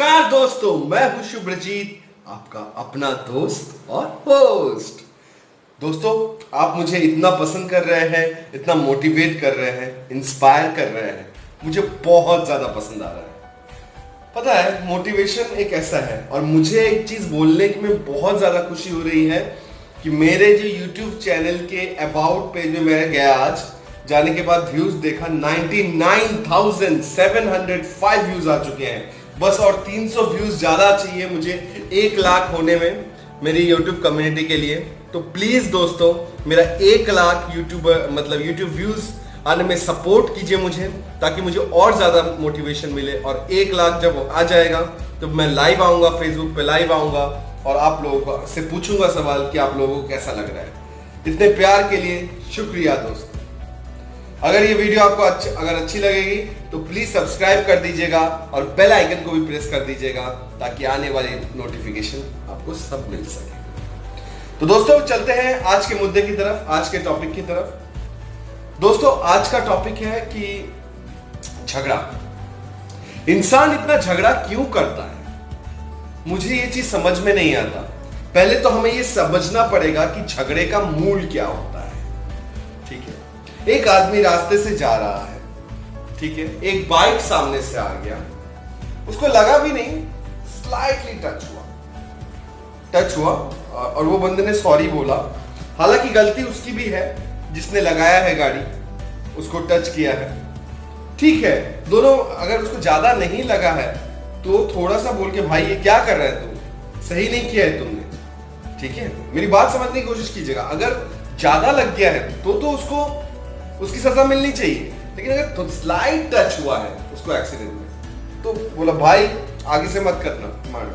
नमस्कार दोस्तों, मैं हूं शुभ्रजीत, आपका अपना दोस्त और होस्ट। दोस्तों, आप मुझे इतना पसंद कर रहे हैं, इतना मोटिवेट कर रहे हैं, इंस्पायर कर रहे हैं, मुझे बहुत ज्यादा पसंद आ रहा है। पता है, मोटिवेशन एक ऐसा है और मुझे एक चीज बोलने में बहुत ज्यादा खुशी हो रही है कि मेरे जो YouTube चैनल के अबाउट पेज में मैं गया, आज जाने के बाद व्यूज देखा 99,705 व्यूज आ चुके हैं। बस और 300 व्यूज ज्यादा चाहिए मुझे 1 लाख होने में मेरी YouTube कम्युनिटी के लिए। तो प्लीज दोस्तों, मेरा 1 लाख YouTube व्यूज आने में सपोर्ट कीजिए मुझे, ताकि मुझे और ज्यादा मोटिवेशन मिले। और 1 लाख जब आ जाएगा तो मैं लाइव आऊंगा, फेसबुक पे लाइव आऊंगा और आप लोगों से पूछूंगा सवाल कि आप लोगों को कैसा लग रहा है। इतने प्यार के लिए शुक्रिया दोस्तों। अगर ये वीडियो आपको अगर अच्छी लगेगी तो प्लीज सब्सक्राइब कर दीजिएगा और बेल आइकन को भी प्रेस कर दीजिएगा, ताकि आने वाली नोटिफिकेशन आपको सब मिल सके। तो दोस्तों, चलते हैं आज के मुद्दे की तरफ, आज के टॉपिक की तरफ। दोस्तों, आज का टॉपिक है कि झगड़ा। इंसान इतना झगड़ा क्यों करता है? मुझे ये चीज समझ में नहीं आता। पहले तो हमें ये समझना पड़ेगा कि झगड़े का मूल क्या होता है। ठीक है, एक आदमी रास्ते से जा रहा है, ठीक है, एक बाइक सामने से आ गया, उसको लगा भी नहीं, स्लाइटली टच हुआ और वो बंदे ने सॉरी बोला। हालांकि गलती उसकी भी है, जिसने लगाया है गाड़ी, उसको टच किया है, ठीक है। दोनों, अगर उसको ज्यादा नहीं लगा है तो थोड़ा सा बोल के, भाई ये क्या कर रहे हैं तुम, सही नहीं किया है तुमने, ठीक है। मेरी बात समझने की कोशिश कीजिएगा। अगर ज्यादा लग गया है तो उसको उसकी सजा मिलनी चाहिए, लेकिन अगर तो स्लाइड टच हुआ है उसको एक्सीडेंट में, तो बोला भाई आगे से मत करना, मान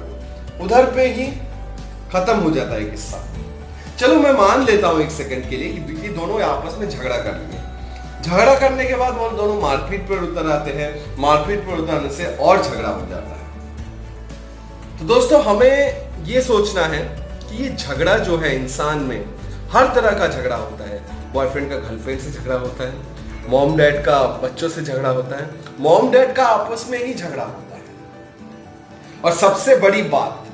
उधर पे ही खत्म हो जाता है किस्सा। चलो मैं मान लेता हूं 1 सेकंड के लिए कि दोनों आपस में झगड़ा कर लिए। झगड़ा करने के बाद वो दोनों मारपीट पर उतर आते हैं, मारपीट पर उतरने से और झगड़ा हो जाता है। तो दोस्तों, हमें ये सोचना है कि ये झगड़ा जो है, इंसान में हर तरह का झगड़ा होता है। बॉयफ्रेंड का गर्लफ्रेंड से झगड़ा होता है, मॉम डैड का बच्चों से झगड़ा होता है, मॉम डैड का आपस में ही झगड़ा होता है। और सबसे बड़ी बात,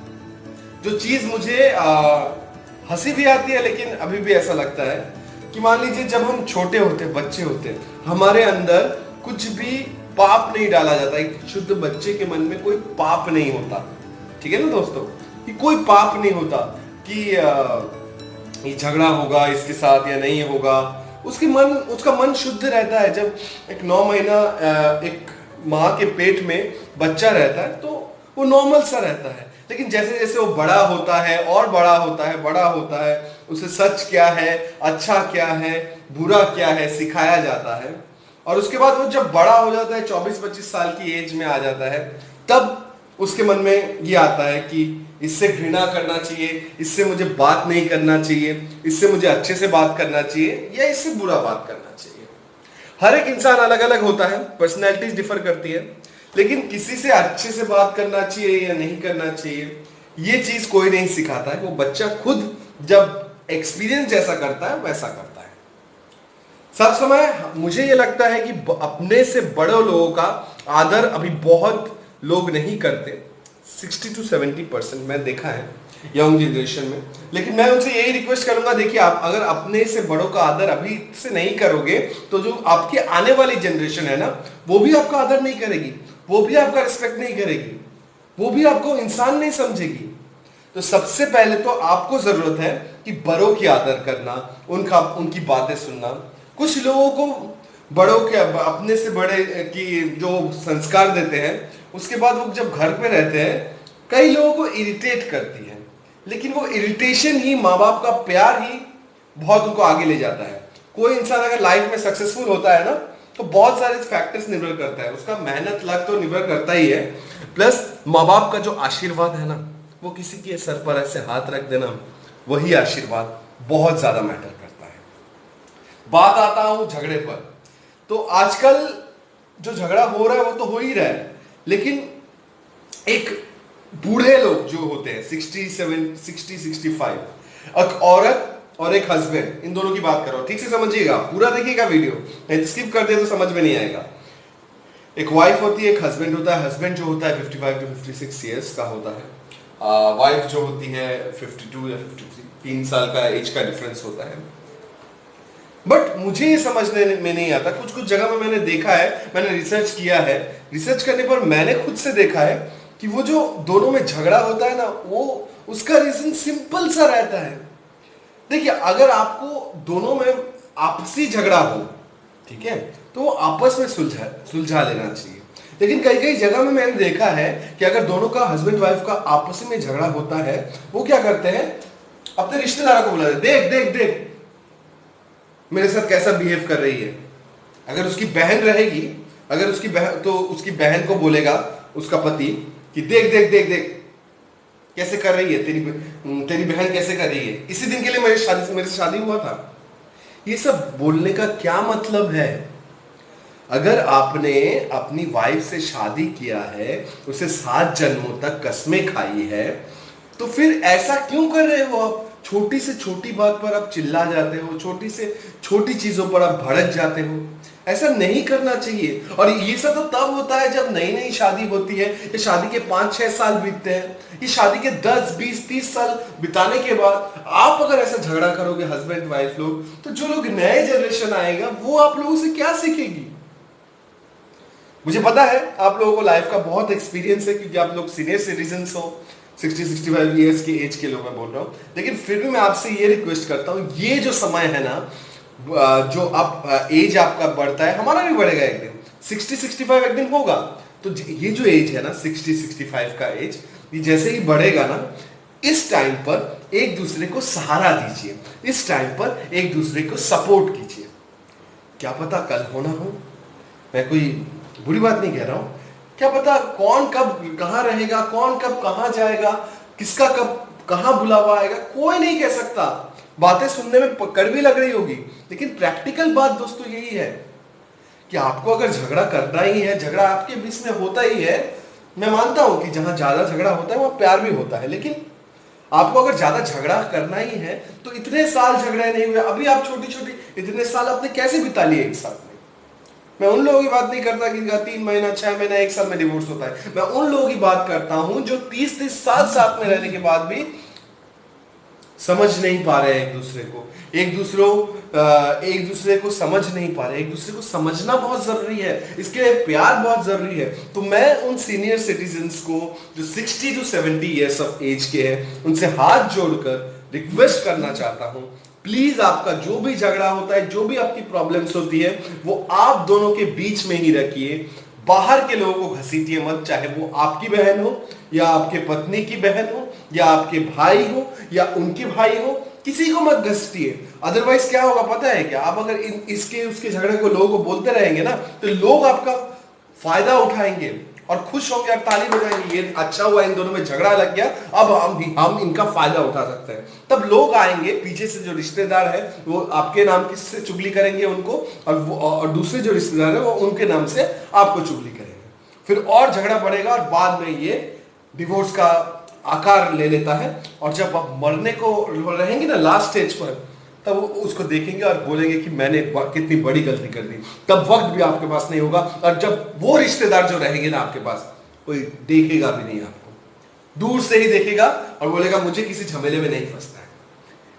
जो चीज मुझे हंसी भी आती है लेकिन अभी भी ऐसा लगता है कि मान लीजिए जब हम छोटे होते, बच्चे होते, हमारे अंदर कुछ भी पाप नहीं डाला जाता। एक शुद्ध बच्चे के मन में कोई पाप नहीं होता, ठीक है ना दोस्तों, कि कोई पाप नहीं होता कि ये झगड़ा होगा इसके साथ या नहीं होगा। उसका मन शुद्ध रहता है। जब एक 9 महीना एक माँ के पेट में बच्चा रहता है तो वो नॉर्मल सा रहता है। लेकिन जैसे जैसे वो बड़ा होता है और बड़ा होता है, उसे सच क्या है, अच्छा क्या है, बुरा क्या है सिखाया जाता है। और उसके बाद वो जब बड़ा हो जाता है, 24-25 साल की एज में आ जाता है, तब उसके मन में ये आता है कि इससे घृणा करना चाहिए, इससे मुझे बात नहीं करना चाहिए, इससे मुझे अच्छे से बात करना चाहिए या इससे बुरा बात करना चाहिए। हर एक इंसान अलग अलग होता है, पर्सनैलिटीज डिफर करती है, लेकिन किसी से अच्छे से बात करना चाहिए या नहीं करना चाहिए, ये चीज कोई नहीं सिखाता है। वो बच्चा खुद जब एक्सपीरियंस जैसा करता है वैसा करता है। सब समय मुझे ये लगता है कि अपने से बड़े लोगों का आदर अभी बहुत लोग नहीं करते। 60 to 70% मैं देखा है यंग जनरेशन में। लेकिन मैं उनसे यही रिक्वेस्ट करूंगा, देखिए, आप अगर अपने से बड़ों का आदर अभी से नहीं करोगे तो जो आपके आने वाली जनरेशन है ना, वो भी आपका आदर नहीं करेगी, वो भी आपका रिस्पेक्ट नहीं करेगी, वो भी आपको इंसान नहीं समझेगी। तो सबसे पहले तो आपको जरूरत है कि बड़ों की आदर करना, उनकी बातें सुनना। कुछ लोगों को बड़ों के, अपने से बड़े की जो संस्कार देते हैं, उसके बाद वो जब घर पे रहते हैं, कई लोगों को इरिटेट करती है। लेकिन वो इरिटेशन ही, माँ बाप का प्यार ही बहुत उनको आगे ले जाता है। कोई इंसान अगर लाइफ में सक्सेसफुल होता है ना, तो बहुत सारे फैक्टर्स निर्भर करता है। उसका मेहनत, लक तो निर्भर करता ही है, प्लस माँ बाप का जो आशीर्वाद है ना, वो किसी के सर पर ऐसे हाथ रख देना, वही आशीर्वाद बहुत ज्यादा मैटर करता है। बात आता हूं झगड़े पर। तो आजकल जो झगड़ा हो रहा है वो तो हो ही रहा है, लेकिन एक बूढ़े लोग जो होते हैं 60-65, एक औरत और एक हस्बैंड, इन दोनों की बात कर रहा हूं, ठीक से समझिएगा, पूरा देखिएगा वीडियो, नहीं स्किप कर दे तो समझ में नहीं आएगा। एक वाइफ होती है, एक हस्बैंड होता है। हस्बैंड जो होता है 55 to 56 ईयर्स का होता है। वाइफ जो होती है 52 या 53, 3 साल का एज का डिफरेंस होता है। बट मुझे ये समझने में नहीं आता, कुछ कुछ जगह में मैंने देखा है, मैंने रिसर्च किया है, रिसर्च करने पर मैंने खुद से देखा है कि वो जो दोनों में झगड़ा होता है ना, वो उसका रीजन सिंपल सा रहता है। देखिए, अगर आपको दोनों में आपसी झगड़ा हो, ठीक है, तो आपस में सुलझा लेना चाहिए। लेकिन कई कई जगह में मैंने देखा है कि अगर दोनों का हस्बैंड वाइफ का आपस में झगड़ा होता है, वो क्या करते हैं, अपने रिश्तेदारों को बुलाते, देख देख देख मेरे साथ कैसा बिहेव कर रही है। अगर उसकी बहन रहेगी, अगर उसकी बहन, तो उसकी बहन को बोलेगा उसका पति कि देख देख देख देख कैसे कर रही है, तेरी बहन कैसे कर रही है, इसी दिन के लिए मेरे से शादी हुआ था। ये सब बोलने का क्या मतलब है? अगर आपने अपनी वाइफ से शादी किया है, उसे 7 जन्मों तक कसमें खाई है, तो फिर ऐसा क्यों कर रहे हो आप? छोटी से छोटी बात पर आप चिल्ला जाते हो, छोटी से छोटी चीजों पर आप भड़क जाते हो। ऐसा नहीं करना चाहिए। और ये सब तो तब होता है जब नई नई शादी होती है, या शादी के 5-6 साल बीतते हैं। ये शादी के 10, 20, 30 साल बिताने के बाद आप अगर ऐसा झगड़ा करोगे हस्बैंड वाइफ लोग, तो जो लोग नए जनरेशन आएगा वो आप लोगों से क्या सीखेगी? मुझे पता है आप लोगों को लाइफ का बहुत एक्सपीरियंस है, क्योंकि आप लोग सीनियर सिटीजन हो, 60-65 ईयर्स की एज के लोग मैं बोल रहा हूँ। लेकिन फिर भी मैं आपसे ये रिक्वेस्ट करता हूँ, ये जो समय है ना, जो आप एज आपका बढ़ता है, हमारा भी बढ़ेगा एक दिन, 60-65 एक दिन होगा। तो ये जो एज है ना, 60-65 का एज, ये जैसे ही बढ़ेगा ना, इस टाइम पर एक दूसरे को सहारा दीजिए, इस टाइम पर एक दूसरे को सपोर्ट कीजिए। क्या पता कल होना हो, मैं कोई बुरी बात नहीं कह रहा हूं, क्या पता कौन कब कहां रहेगा, कौन कब कहां जाएगा, किसका कब कहां बुलावा आएगा, कोई नहीं कह सकता। बातें सुनने में कड़वी लग रही होगी, लेकिन प्रैक्टिकल बात दोस्तों यही है कि आपको अगर झगड़ा करना ही है, झगड़ा आपके बीच में होता ही है। मैं मानता हूं कि जहां ज्यादा झगड़ा होता है वहां प्यार भी होता है, लेकिन आपको अगर ज्यादा झगड़ा करना ही है तो इतने साल झगड़े नहीं हुए, अभी आप छोटी छोटी इतने साल आपने कैसे बिता लिए एक साथ में? मैं उन लोगों की बात नहीं करता कि 3 महीना, 6 महीना, 1 साल में डिवोर्स होता है। मैं उन लोगों की बात करता हूं जो 30-30 साल साथ में रहने के बाद भी समझ नहीं पा रहे हैं एक दूसरे को, एक दूसरे को समझ नहीं पा रहे। एक दूसरे को समझना बहुत जरूरी है, इसके लिए प्यार बहुत जरूरी है। तो मैं उन सीनियर सिटीजन्स को जो 60 to 70 ईयर्स ऑफ एज के हैं, उनसे हाथ जोड़कर रिक्वेस्ट करना चाहता हूं, प्लीज आपका जो भी झगड़ा होता है, जो भी आपकी प्रॉब्लम्स होती है, वो आप दोनों के बीच में ही रखिए। बाहर के लोगों को घसीटिए मत, चाहे वो आपकी बहन हो या आपके पत्नी की बहन हो या आपके भाई हो या उनके भाई हो, किसी को मत घसीटिए। अदरवाइज क्या होगा पता है क्या? आप अगर इसके उसके झगड़े को लोगों को बोलते रहेंगे ना, तो लोग आपका फायदा उठाएंगे और खुश होंगे और ताली बजाएंगे, ये अच्छा हुआ इन दोनों में झगड़ा लग गया, अब हम इनका फायदा उठा सकते हैं। तब लोग आएंगे पीछे से, जो रिश्तेदार है वो आपके नाम की से चुगली करेंगे उनको, और दूसरे जो रिश्तेदार है वो उनके नाम से आपको चुगली करेंगे। फिर और झगड़ा बढ़ेगा और बाद में ये डिवोर्स का आकार ले लेता है। और जब आप मरने को रहेंगे ना लास्ट स्टेज पर, तब उसको देखेंगे और बोलेंगे कि मैंने कितनी बड़ी गलती कर दी। तब वक्त भी आपके पास नहीं होगा, और जब वो रिश्तेदार जो रहेंगे ना आपके पास, कोई देखेगा भी नहीं आपको, दूर से ही देखेगा और बोलेगा मुझे किसी झमेले में नहीं फंसना है।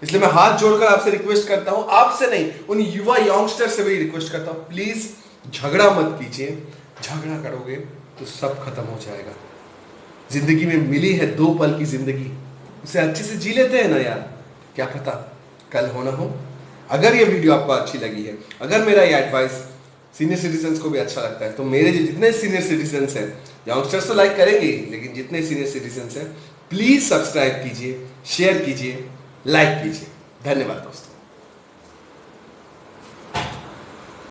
इसलिए मैं हाथ जोड़कर आपसे रिक्वेस्ट करता हूं, आपसे नहीं, उन युवा यंगस्टर से भी रिक्वेस्ट करता हूं, प्लीज झगड़ा मत कीजिए। झगड़ा करोगे तो सब खत्म हो जाएगा। जिंदगी में मिली है 2 पल की जिंदगी, उसे अच्छे से जी लेते हैं ना यार, क्या पता कल होना हो। अगर ये वीडियो आपको अच्छी लगी है, अगर मेरा ये एडवाइस सीनियर सिटीजन्स को भी अच्छा लगता है, तो मेरे जितने सीनियर सिटीजन्स हैं, यंगस्टर्स तो लाइक करेंगे, लेकिन जितने सीनियर सिटीजन्स हैं, प्लीज सब्सक्राइब कीजिए, शेयर कीजिए, लाइक कीजिए। धन्यवाद दोस्तों।